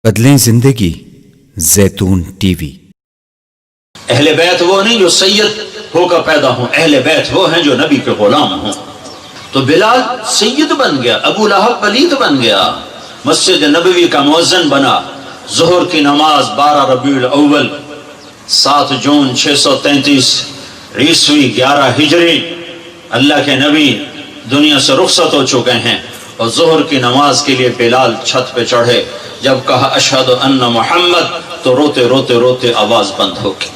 بدلیں زندگی زیتون ٹی وی۔ اہل بیت وہ نہیں جو سید ہو کر پیدا ہوں، اہل بیت وہ ہیں جو نبی کے غلام ہوں۔ تو بلال سید بن گیا، ابو لہب پلید بن گیا، مسجد نبوی کا مؤذن بنا۔ ظہر کی نماز 12 ربیع الاول 7 جون 633 عیسوی 11 ہجری، اللہ کے نبی دنیا سے رخصت ہو چکے ہیں، اور ظہر کی نماز کے لیے بلال چھت پہ چڑھے۔ جب کہا اشہد ان محمد تو روتے روتے روتے آواز بند ہو گئی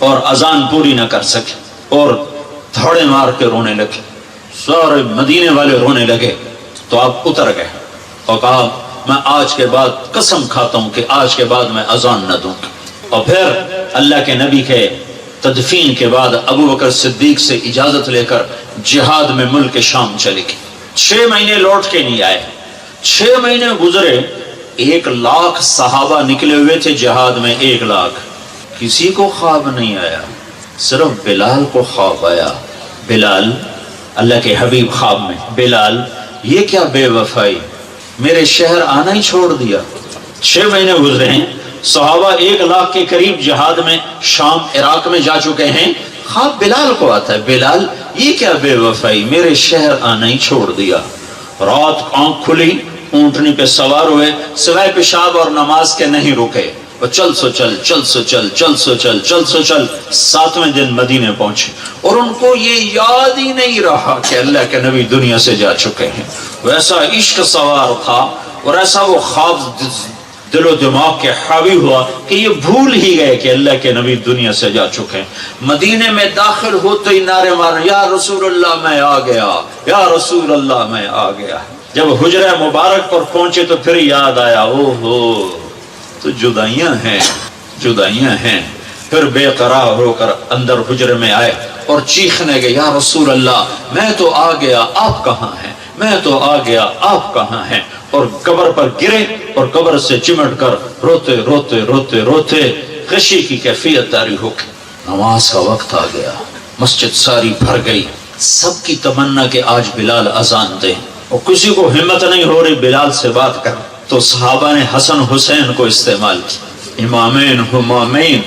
اور اذان پوری نہ کر سکے، اور دھڑے مار کے رونے لگے، سارے مدینے والے رونے لگے۔ تو آپ اتر گئے اور کہا میں آج کے بعد قسم کھاتا ہوں کہ آج کے بعد میں اذان نہ دوں گا۔ اور پھر اللہ کے نبی کے تدفین کے بعد ابو بکر صدیق سے اجازت لے کر جہاد میں ملک شام چلے گئے۔ 6 مہینے لوٹ کے نہیں آئے، 6 مہینے گزرے، 1 لاکھ صحابہ نکلے ہوئے تھے جہاد میں، 1 لاکھ، کسی کو خواب نہیں آیا، صرف بلال کو خواب آیا۔ بلال، اللہ کے حبیب خواب میں، بلال یہ کیا بے وفائی، میرے شہر آنا ہی چھوڑ دیا۔ 6 مہینے گزرے ہیں، صحابہ 1 لاکھ کے قریب جہاد میں شام عراق میں جا چکے ہیں، خواب بلال کو آتا ہے، بلال یہ کیا بے وفائی، میرے شہر آنا ہی چھوڑ دیا۔ رات آنکھ کھلی، اونٹنی پہ سوار ہوئے، سوائے پیشاب اور نماز کے نہیں رکے، اور چل سو چل، چل سو چل، چل سو چل، چل سو چل، 7ویں دن مدینے پہنچے، اور ان کو یہ یاد ہی نہیں رہا کہ اللہ کے نبی دنیا سے جا چکے ہیں۔ ویسا عشق سوار تھا اور ایسا وہ خواب دل و دماغ کے حاوی ہوا کہ یہ بھول ہی گئے کہ اللہ کے نبی دنیا سے جا چکے ہیں۔ مدینے میں داخل ہوتے ہی نعرے مارے، یا رسول اللہ میں آ گیا، یا رسول اللہ میں آ گیا۔ جب حجرہ مبارک پر پہنچے تو پھر یاد آیا، او ہو تو جدائیاں ہیں، جدائیاں ہیں۔ پھر بے قرار ہو کر اندر حجرے میں آئے اور چیخنے گئے، یا رسول اللہ میں تو آ گیا، آپ کہاں ہیں، میں تو آ گیا، آپ کہاں ہیں۔ اور قبر پر گرے اور قبر سے چمٹ کر روتے روتے روتے روتے غشی کی کیفیت طاری ہو گئی۔ نماز کا وقت آ گیا، مسجد ساری بھر گئی، سب کی تمنا کہ آج بلال اذان دے، اور کسی کو ہمت نہیں ہو رہی بلال سے بات کر۔ تو صحابہ نے حسن حسین کو استعمال کی، امامین ہمامین،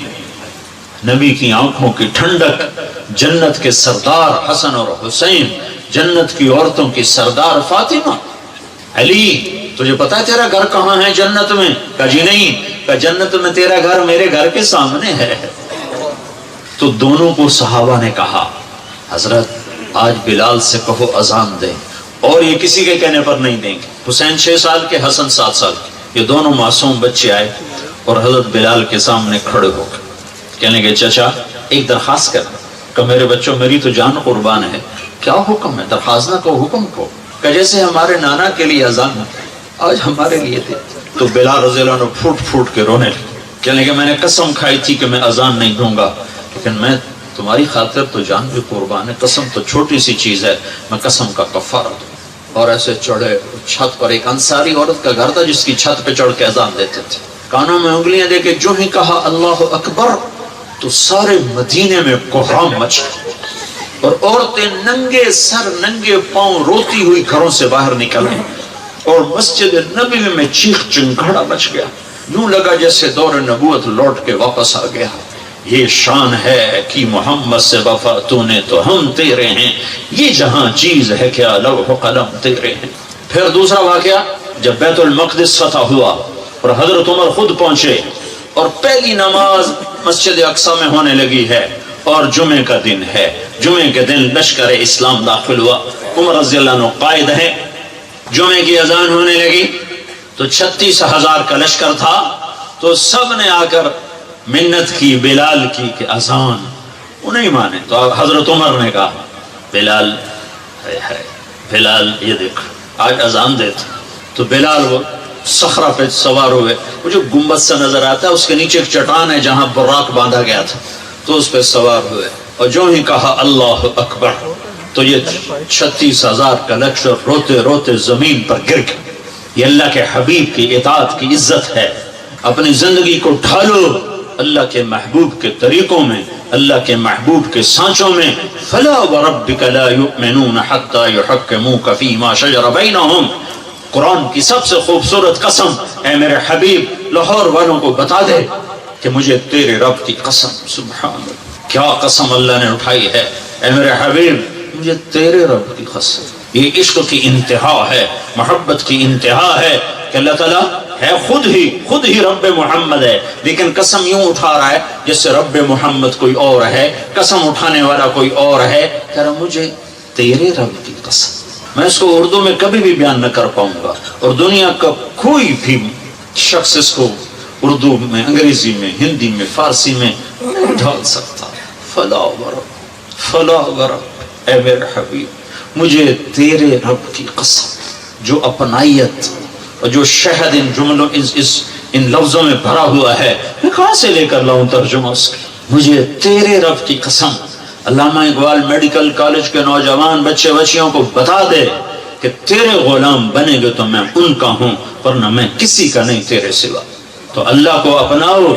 نبی کی آنکھوں کی ٹھنڈک، جنت کے سردار حسن اور حسین، جنت کی عورتوں کی سردار فاطمہ۔ علی تجھے پتا ہے تیرا گھر کہاں ہے جنت میں؟ کہا جی نہیں۔ کہا جنت میں تیرا گھر میرے گھر کے سامنے ہے۔ تو دونوں کو صحابہ نے کہا حضرت آج بلال سے کہو اذان دے، اور یہ کسی کے کہنے پر نہیں دیں گے۔ حسین 6 سال کے، حسن 7 سال کے، یہ دونوں معصوم بچے آئے اور حضرت بلال کے سامنے کھڑے ہو گئے، کہنے کے چچا ایک درخواست کر، کہ میرے بچوں میری تو جان قربان ہے، کیا حکم ہے؟ درخواست نہ کو، حکم کو، کہ جیسے ہمارے نانا کے لیے اذان آج ہمارے لیے دے۔ تو بلال رضی اللہ عنہ پھوٹ پھوٹ کے رونے لگے، کہنے کہ میں نے قسم کھائی تھی کہ میں اذان نہیں دوں گا، لیکن میں تمہاری خاطر تو جان بھی قربان ہے، قسم تو چھوٹی سی چیز ہے، میں قسم کا کفارہ دوں۔ اور ایسے چڑھے چھت پر، ایک انصاری عورت کا گھر تھا جس کی چھت پہ چڑھ کے اذان دیتے تھے، کانوں میں انگلیاں دے کے جو ہی کہا اللہ اکبر تو سارے مدینے میں کوہرام مچ گیا، اور عورتیں ننگے سر ننگے پاؤں روتی ہوئی گھروں سے باہر نکل گئی، اور مسجد نبوی میں چیخ چنگھاڑا مچ گیا، یوں لگا جیسے دور نبوت لوٹ کے واپس آ گیا۔ یہ شان ہے کہ محمد سے وفا تو نے تو ہم تیرے ہیں، یہ جہاں چیز ہے کیا لوح و قلم تیرے ہیں۔ پھر دوسرا واقعہ، جب بیت المقدس فتح ہوا اور حضرت عمر خود پہنچے، اور پہلی نماز مسجد اقصی میں ہونے لگی ہے، اور جمعے کا دن ہے، جمعے کے دن لشکر اسلام داخل ہوا، عمر رضی اللہ عنہ قائد ہیں، جمعے کی اذان ہونے لگی تو 36,000 کا لشکر تھا، تو سب نے آ کر منت کی بلال کی کہ اذان، وہ نہیں مانے، تو حضرت عمر نے کہا بلال بلال یہ دیکھ آج اذان دیتا۔ تو بلال وہ صخرہ پہ سوار ہوئے، وہ جو گنبد سا نظر آتا ہے اس کے نیچے ایک چٹان ہے جہاں براق باندھا گیا تھا، تو اس پہ سوار ہوئے، اور جو ہی کہا اللہ اکبر تو یہ 36,000 کا لشکر روتے روتے زمین پر گر گیا۔ یہ اللہ کے حبیب کی اطاعت کی عزت ہے۔ اپنی زندگی کو ڈھالو اللہ کے محبوب کے طریقوں میں، اللہ کے محبوب کے سانچوں میں۔ فلا وربک لا یؤمنون حتی یحکموک فیما شجر بینہم، قرآن کی سب سے خوبصورت قسم، اے میرے حبیب لاہور والوں کو بتا دے کہ مجھے تیرے رب کی قسم، سبحان اللہ، کیا قسم اللہ نے اٹھائی ہے، اے میرے حبیب مجھے تیرے رب کی قسم۔ یہ عشق کی انتہا ہے، محبت کی انتہا ہے کہ اللہ تعالیٰ ہے خود ہی رب محمد ہے، لیکن قسم یوں اٹھا رہا ہے جس سے رب محمد کوئی اور ہے، قسم اٹھانے والا کوئی اور ہے، کہہ رہا مجھے تیرے رب کی قسم۔ میں اس کو اردو میں کبھی بھی بیان نہ کر پاؤں گا، اور دنیا کا کوئی بھی شخص اس کو اردو میں، انگریزی میں، ہندی میں، فارسی میں نہیں ڈھال سکتا۔ فلا ورب، اے میرے حبیب مجھے تیرے رب کی قسم، جو اپنائیت اور جو شہد ان جملوں ان لفظوں میں بھرا ہوا ہے، میں کہاں سے لے کر لاؤں ترجمہ اس کی؟ مجھے تیرے رب کی قسم۔ علامہ اقبال میڈیکل کالج کے نوجوان بچے بچیوں کو بتا دے کہ تیرے غلام بنے گے تو میں ان کا ہوں، ورنہ میں کسی کا نہیں تیرے سوا۔ تو اللہ کو اپناؤ،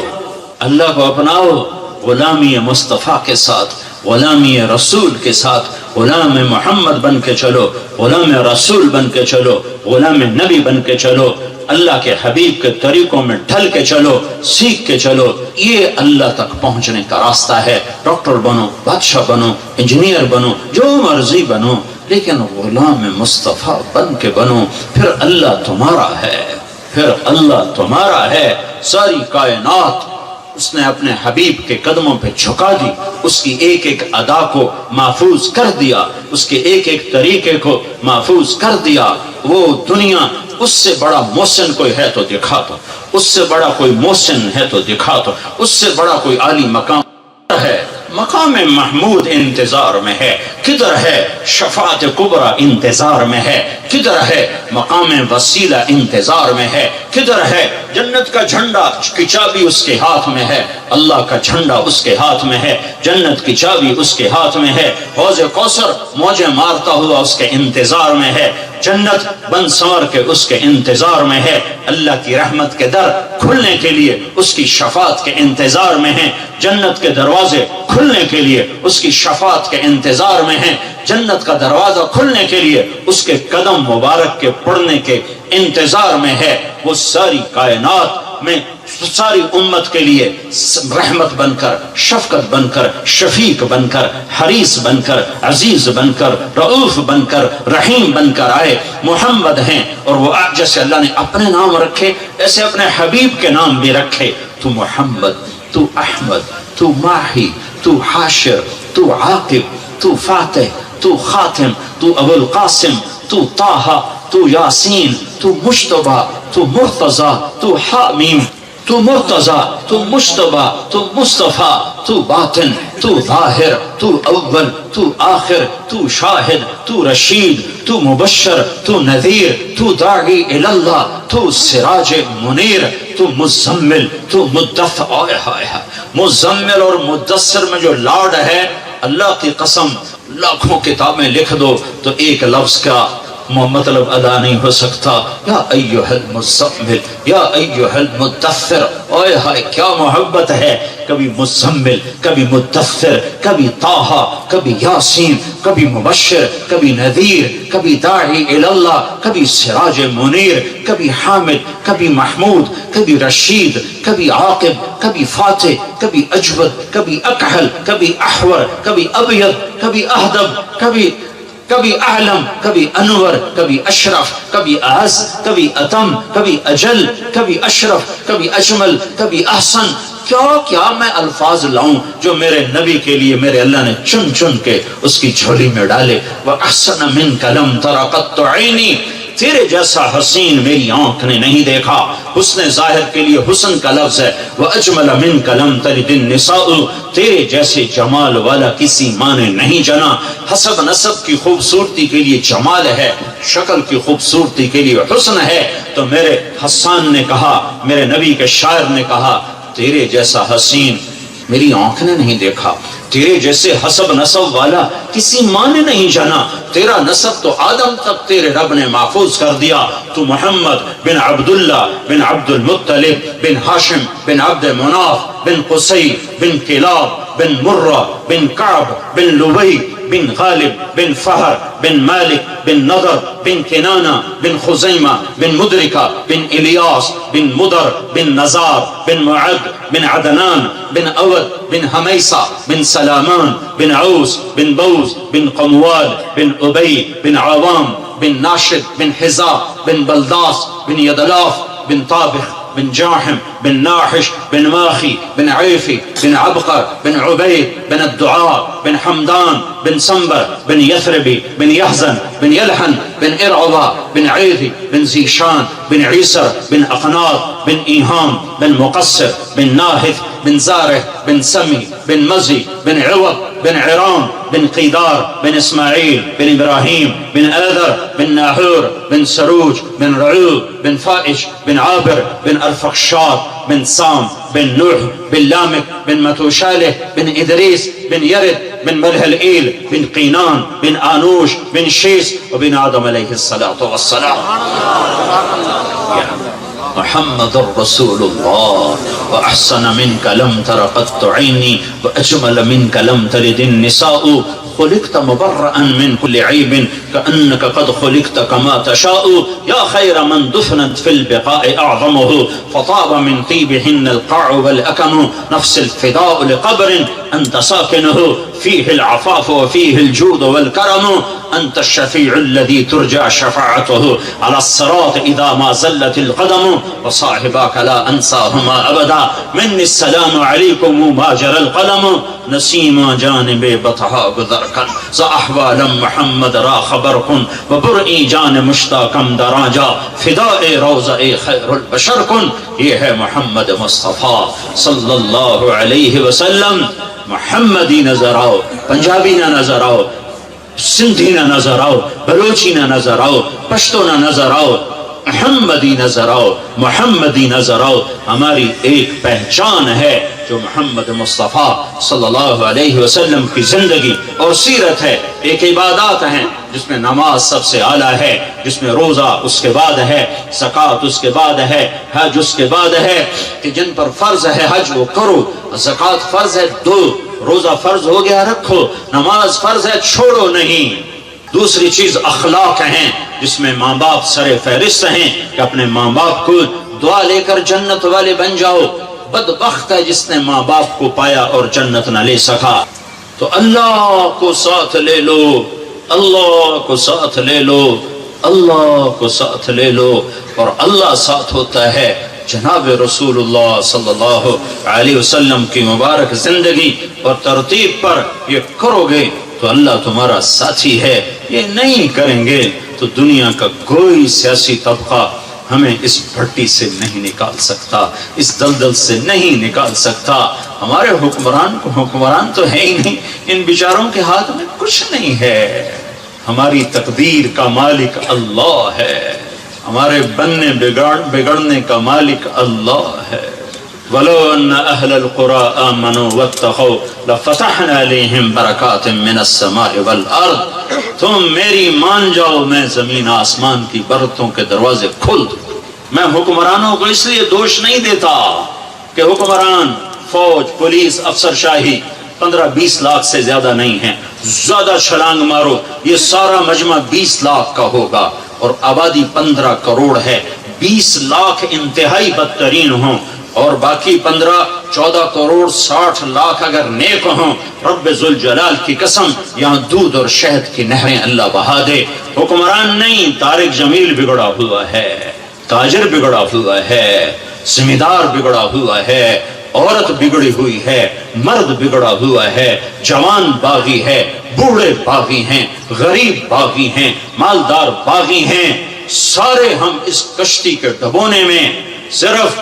اللہ کو اپناؤ، غلامی مصطفیٰ کے ساتھ، غلامی رسول کے ساتھ، غلام محمد بن کے چلو، غلام رسول بن کے چلو، غلام نبی بن کے چلو، اللہ کے حبیب کے طریقوں میں ڈھل کے چلو، سیکھ کے چلو۔ یہ اللہ تک پہنچنے کا راستہ ہے۔ ڈاکٹر بنو، بادشاہ بنو، انجینئر بنو، جو مرضی بنو، لیکن غلام مصطفیٰ بن کے بنو، پھر اللہ تمہارا ہے، پھر اللہ تمہارا ہے۔ ساری کائنات اس نے اپنے حبیب کے قدموں پہ جھکا دی، اس کی ایک ایک ادا کو محفوظ کر دیا، اس کے ایک ایک طریقے کو محفوظ کر دیا۔ وہ دنیا اس سے بڑا محسن کوئی ہے تو دکھا دو، اس سے بڑا کوئی محسن ہے تو دکھا دو، اس سے بڑا کوئی عالی مقام ہے۔ مقام محمود انتظار میں ہے، کدھر ہے شفاعت کبریٰ انتظار میں ہے، کدھر ہے مقام وسیلہ انتظار میں ہے، کدھر ہے جنت کا جھنڈا کی چابی اس کے ہاتھ میں ہے، اللہ کا جھنڈا اس کے ہاتھ میں ہے، جنت کی چابی اس کے ہاتھ میں ہے، حوض کوثر موجیں مارتا ہوا اس کے انتظار میں ہے، جنت بن سنور کے اس کے انتظار میں ہے، اللہ کی رحمت کے در کھلنے کے لیے اس کی شفاعت کے انتظار میں ہیں، جنت کے دروازے کھلنے کے لیے اس کی شفاعت کے انتظار میں ہیں، جنت کا دروازہ کھلنے کے لیے اس کے قدم مبارک کے پڑنے کے انتظار میں ہے۔ وہ ساری کائنات میں ساری امت کے لیے رحمت بن کر، شفقت بن کر، شفیق بن کر، حریص بن کر، عزیز بن کر، رؤوف بن کر، رحیم بن کر آئے، محمد ہیں۔ اور وہ جیسے اللہ نے اپنے نام رکھے ایسے اپنے حبیب کے نام بھی رکھے۔ تو محمد، تو احمد، تو ماہی، تو حاشر، تو عاقب، تو فاتح، تو خاتم، تو ابو القاسم، تو طٰہٰ، تو یاسین، تو مجتبیٰ، تو مرتضیٰ، تو حامیم، تو مرتضیٰ، تو مجتبیٰ، تو مصطفیٰ، تو باطن، تو ظاہر، تو اول، تو آخر، تو شاہد، تو رشید، تو مبشر، تو نذیر، تو داعی الی اللہ، تو سراج منیر، تو مزمل، تو مدثر۔ مزمل اور مدثر میں جو لاڈ ہے، اللہ کی قسم لاکھوں کتابیں لکھ دو تو ایک لفظ کا مطلب ادا نہیں ہو سکتا۔ یا ایھا المزمل، یا ایھا المدثر، اوئے ہائے کیا محبت ہے۔ کبھی مزمل، کبھی مدثر، کبھی طٰہٰ، کبھی یاسین، کبھی مبشر، کبھی نذیر، کبھی داعی الی اللہ، کبھی سراج منیر، کبھی حامد، کبھی محمود، کبھی رشید، کبھی عاقب، کبھی فاتح، کبھی اجود، کبھی اکحل، کبھی احور، کبھی ابیض، کبھی اہدب، کبھی اعلم، کبھی انور، کبھی اشرف، کبھی اعز، کبھی اتم، کبھی اجل، کبھی اشرف، کبھی اجمل، کبھی احسن۔ کیا میں الفاظ لاؤں جو میرے نبی کے لیے میرے اللہ نے چن چن کے اس کی جھولی میں ڈالے۔ وَأَحْسَنَ مِنْكَ لَمْ تَرَ قَطُّ عَيْنِي، تیرے جیسا حسین میری آنکھ نے نہیں دیکھا۔ حسن ظاہر کے لیے حسن کا لفظ ہے۔ وَأَجْمَلَ مِنْكَ لَمْ تَلِدِ النِّسَاءُ، تیرے جیسے جمال والا کسی ماں نے نہیں جنا۔ حسب نسب کی خوبصورتی کے لیے جمال ہے، شکل کی خوبصورتی کے لیے حسن ہے۔ تو میرے حسان نے کہا، میرے نبی کے شاعر نے کہا، تیرے جیسا حسین میری آنکھ نے نہیں دیکھا، تیرے جیسے حسب نسب والا کسی ماں نے نہیں جانا۔ تیرا نسب تو آدم تک تیرے رب نے محفوظ کر دیا۔ تو محمد بن عبداللہ بن عبد المطلب بن ہاشم بن عبد مناف بن قصی بن کلاب بن مرہ بن کعب بن لبی بن غالب بن فہر بن مالک بن نضر بن کنانہ بن خزیمہ بن مدرکہ بن الیاس بن مدر بن نزار بن معد بن عدنان بن اود بن حمیسہ بن سلامان بن عوس بن بوز بن قموال بن ابی بن عوام بن ناشد بن حزا بن بلداس بن یدلاف بن طابخ بن جاحم بن ناحش بن ماخي بن عيفي بن عبقر بن عبيد بن الدعاء بن حمدان بن سنبر بن يثربي بن يحزن بن يلحن بن إرعضا بن عيثي بن زيشان بن عيسر بن أقناط بن إيهام بن مقصر بن ناهث بن زاره بن سمي بن مزي بن عوض بن عرام بن قيدار بن إسماعيل بن إبراهيم بن آذر بن ناحور بن سروج بن رعوب بن فائش بن عابر بن أرفخشاد بن سام بن نوح بن لامك بن متوشاله بن إدريس بن يرد بن ملهلئيل بن قينان بن آنوش بن شيس وبن آدم عليه الصلاة والسلام. محمد رسول الله وأحسن منك لم تر قط عيني وأجمل منك لم تلد النساء خلقت مبرأ من كل عيب كأنك قد خلقت كما تشاء يا خير من دفنت في البقاء أعظمه فطاب من طيبهن القاع والأكم نفس الفداء لقبر أنت ساكنه فيه العفاف وفيه الجود والكرم أنت الشفيع الذي ترجى شفاعته على الصراط إذا ما زلت القدم وصاحباك لا أنساهما أبدا مني السلام عليكم ما جرى القلم نسيما جانب بطحا بذركا زأحوالا محمد را خبركن وبرئي جان مشتاقم دراجا فداء روضہ خیر البشر کن. یہ ہے محمد مصطفیٰ صلی اللہ علیہ وسلم. محمدی نظر آؤ، پنجابی نہ نظر آؤ، سندھی نہ نظر آؤ، بلوچی نہ نظر آؤ، پشتو نہ نظر آؤ، محمدی نظر آؤ، محمدی نظر آؤ. ہماری ایک پہچان ہے جو محمد مصطفیٰ صلی اللہ علیہ وسلم کی زندگی اور سیرت ہے. ایک عبادات ہیں جس میں نماز سب سے اعلیٰ ہے، جس میں روزہ اس کے بعد ہے، زکوٰۃ اس کے بعد ہے، حج اس کے بعد ہے کہ جن پر فرض ہے حج وہ کرو، زکوٰۃ فرض ہے دو، روزہ فرض ہو گیا رکھو، نماز فرض ہے چھوڑو نہیں. دوسری چیز اخلاق ہیں جس میں ماں باپ سر فہرست ہیں کہ اپنے ماں باپ کو دعا لے کر جنت والے بن جاؤ. بدبخت ہے جس نے ماں باپ کو پایا اور جنت نہ لے سکا. تو اللہ کو ساتھ لے لو، اللہ کو ساتھ لے لو، اللہ کو ساتھ لے لو. اور اللہ ساتھ ہوتا ہے جناب رسول اللہ صلی اللہ علیہ وسلم کی مبارک زندگی اور ترتیب پر یہ کرو گے تو اللہ تمہارا ساتھی ہے. یہ نہیں کریں گے تو دنیا کا کوئی سیاسی طبقہ ہمیں اس بھٹی سے نہیں نکال سکتا، اس دلدل سے نہیں نکال سکتا. ہمارے حکمران تو ہے ہی نہیں، ان بیچاروں کے ہاتھ میں کچھ نہیں ہے. ہماری تقدیر کا مالک اللہ ہے، ہمارے بننے بگڑنے کا مالک اللہ ہے. وَلَوْ أَنَّ أَهْلَ الْقُرَىٰ آمَنُوا وَاتَّقَوْا لَفَتَحْنَا عَلَيْهِمْ بَرَكَاتٍ مِّنَ السَّمَاءِ وَالْأَرْضِ. تم میری مان جاؤ، میں زمین آسمان کی برکتوں کے دروازے کھول دوں. میں حکمرانوں کو اس لیے دوش نہیں دیتا کہ حکمران، فوج، پولیس، افسر شاہی 15-20 لاکھ سے زیادہ نہیں ہیں. زیادہ چھلانگ مارو، یہ سارا مجمع 20 لاکھ کا ہوگا اور آبادی 15 کروڑ ہے. 20 لاکھ انتہائی بدترین ہوں اور باقی 15-14 کروڑ 60 لاکھ اگر نیک ہوں، رب ذوالجلال کی قسم یہاں دودھ اور شہد کی نہریں اللہ بہا دے. حکمران نہیں، طارق جمیل بگڑا ہوا ہے، تاجر بگڑا ہوا ہے، زمیندار بگڑا ہوا ہے، عورت بگڑی ہوئی ہے، مرد بگڑا ہوا ہے، جوان باغی ہے، بوڑھے باغی ہیں، غریب باغی ہیں، مالدار باغی ہیں. سارے ہم اس کشتی کے ڈبونے میں صرف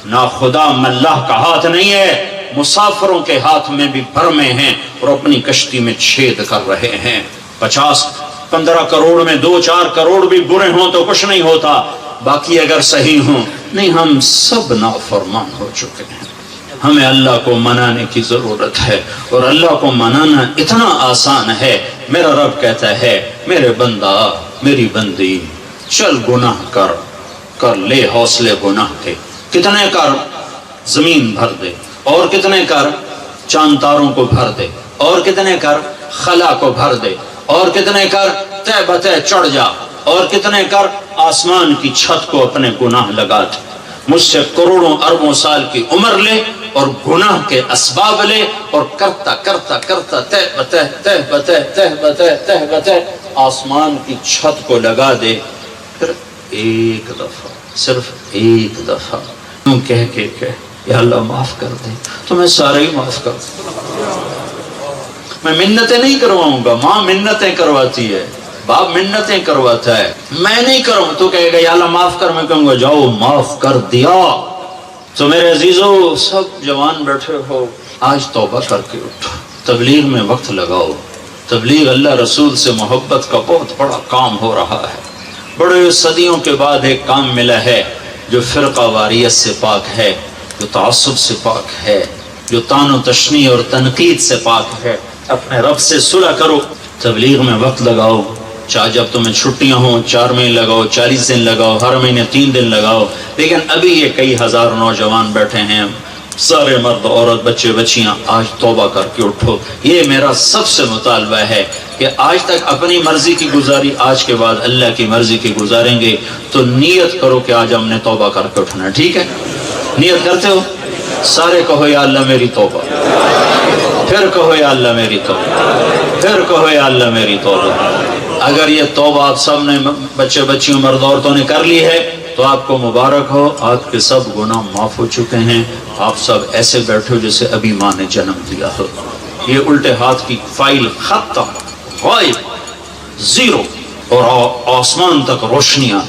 ناخدا ملہ کا ہاتھ نہیں ہے، مسافروں کے ہاتھ میں بھی بھرمے ہیں اور اپنی کشتی میں چھید کر رہے ہیں. 50-15 کروڑ میں 2-4 کروڑ بھی برے ہوں تو کچھ نہیں ہوتا، باقی اگر صحیح ہوں نہیں. ہم سب نافرمان ہو چکے ہیں. ہمیں اللہ کو منانے کی ضرورت ہے اور اللہ کو منانا اتنا آسان ہے. میرا رب کہتا ہے میرے بندہ، میری بندی، چل گناہ کر لے حوصلے گناہ کے. کتنے کر؟ زمین بھر دے. اور کتنے کر؟ چاند تاروں کو بھر دے. اور کتنے کر؟ خلا کو بھر دے، اور کتنے کر تہ بتہ چڑھ جا، اور کتنے کر آسمان کی چھت کو اپنے گناہ لگا دے، مجھ سے کروڑوں اربوں سال کی عمر لے اور گناہ کے اسباب لے، اور کرتا کرتا کرتا تہ بتہ تہ بتہ تہ بتہ تہ بتہ آسمان کی چھت کو لگا دے، پھر ایک دفعہ، صرف ایک دفعہ تم کہہ کے کہ یا اللہ معاف کر دے، تو میں سارے ہی معاف کر دوں۔ میں منتیں نہیں کرواؤں گا، ماں منتیں کرواتی ہے، باپ منتیں کرواتا ہے، میں نہیں کروں، تو کہے گا یا اللہ معاف کر، میں کہوں گا جاؤ معاف کر دیا۔ تو میرے عزیزو، سب جوان بیٹھے ہو، آج توبہ کر کے اٹھو، تبلیغ میں وقت لگاؤ۔ تبلیغ اللہ رسول سے محبت کا بہت بڑا کام ہو رہا ہے، بڑے صدیوں کے بعد ایک کام ملا ہے جو فرقہ واریت سے پاک ہے، جو تعصب سے پاک ہے، جو طعن و تشنیع اور تنقید سے پاک ہے۔ اپنے رب سے صلح کرو، تبلیغ میں وقت لگاؤ، چاہے جب تمہیں چھٹیاں ہوں 4 مہینے لگاؤ، 40 دن لگاؤ، ہر مہینے 3 دن لگاؤ، لیکن ابھی یہ کئی ہزار نوجوان بیٹھے ہیں، سارے مرد عورت بچے بچیاں، آج توبہ کر کے اٹھو۔ یہ میرا سب سے مطالبہ ہے کہ آج تک اپنی مرضی کی گزاری، آج کے بعد اللہ کی مرضی کی گزاریں گے، تو نیت کرو کہ آج ہم نے توبہ کر کے اٹھنا ہے، ٹھیک ہے؟ نیت کرتے ہو؟ سارے کہو یا اللہ میری توبہ، پھر کہو یا اللہ میری توبہ، پھر کہو یا اللہ میری توبہ۔ اگر یہ توبہ آپ سب نے، بچے بچیوں مرد عورتوں نے کر لی ہے، تو آپ کو مبارک ہو، آپ کے سب گناہ معاف ہو چکے ہیں، آپ سب ایسے بیٹھو جیسے ابھی ماں نے جنم دیا ہو۔ یہ الٹے ہاتھ کی فائل ختم، غائب، زیرو، اور آسمان تک روشنیاں۔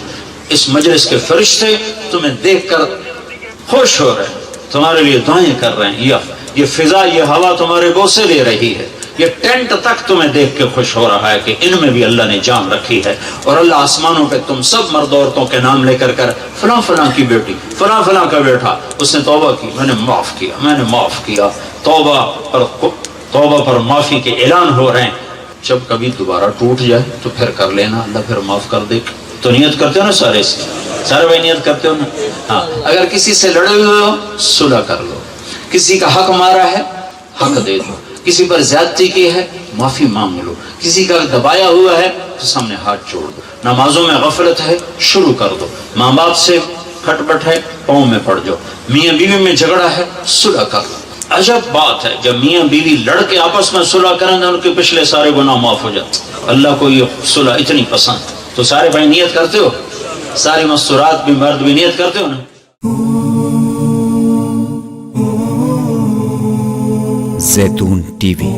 اس مجلس کے فرشتے تمہیں دیکھ کر خوش ہو رہے ہیں، تمہارے لیے دعائیں کر رہے ہیں، یہ فضا، یہ ہوا تمہارے بوسے لے رہی ہے، یہ ٹینٹ تک تمہیں دیکھ کے خوش ہو رہا ہے کہ ان میں بھی اللہ نے جان رکھی ہے، اور اللہ آسمانوں پہ تم سب مرد عورتوں کے نام لے کر فلاں فلاں کی بیٹی، فلاں فلاں کا بیٹا، اس نے توبہ کی، میں نے معاف کیا، میں نے معاف کیا۔ توبہ پر معافی کے اعلان ہو رہے ہیں۔ جب کبھی دوبارہ ٹوٹ جائے تو پھر کر لینا، اللہ پھر معاف کر دے۔ تو نیت کرتے ہو نا سارے بھائی نیت کرتے ہو نا؟ ہاں، اگر کسی سے لڑے ہوئے ہو صلح کر لو، کسی کا حق مارا ہے حق دے دو، کسی پر زیادتی کی ہے معافی مانگ لو، کسی کا دبایا ہوا ہے تو سامنے ہاتھ جوڑ دو، نمازوں میں غفلت ہے شروع کر دو، ماں باپ سے کھٹ پٹ ہے پاؤں میں پڑ جاؤ، میاں بیوی میں جھگڑا ہے صلح کر لو۔ عجب بات ہے، جب میاں بیوی لڑ کے آپس میں صلح کریں گے ان کے پچھلے سارے گناہ معاف ہو جاتے، اللہ کو یہ صلح اتنی پسند۔ تو سارے بھائی نیت کرتے ہو؟ ساری مستورات بھی مرد بھی نیت کرتے ہو نا؟ زیتون ٹی وی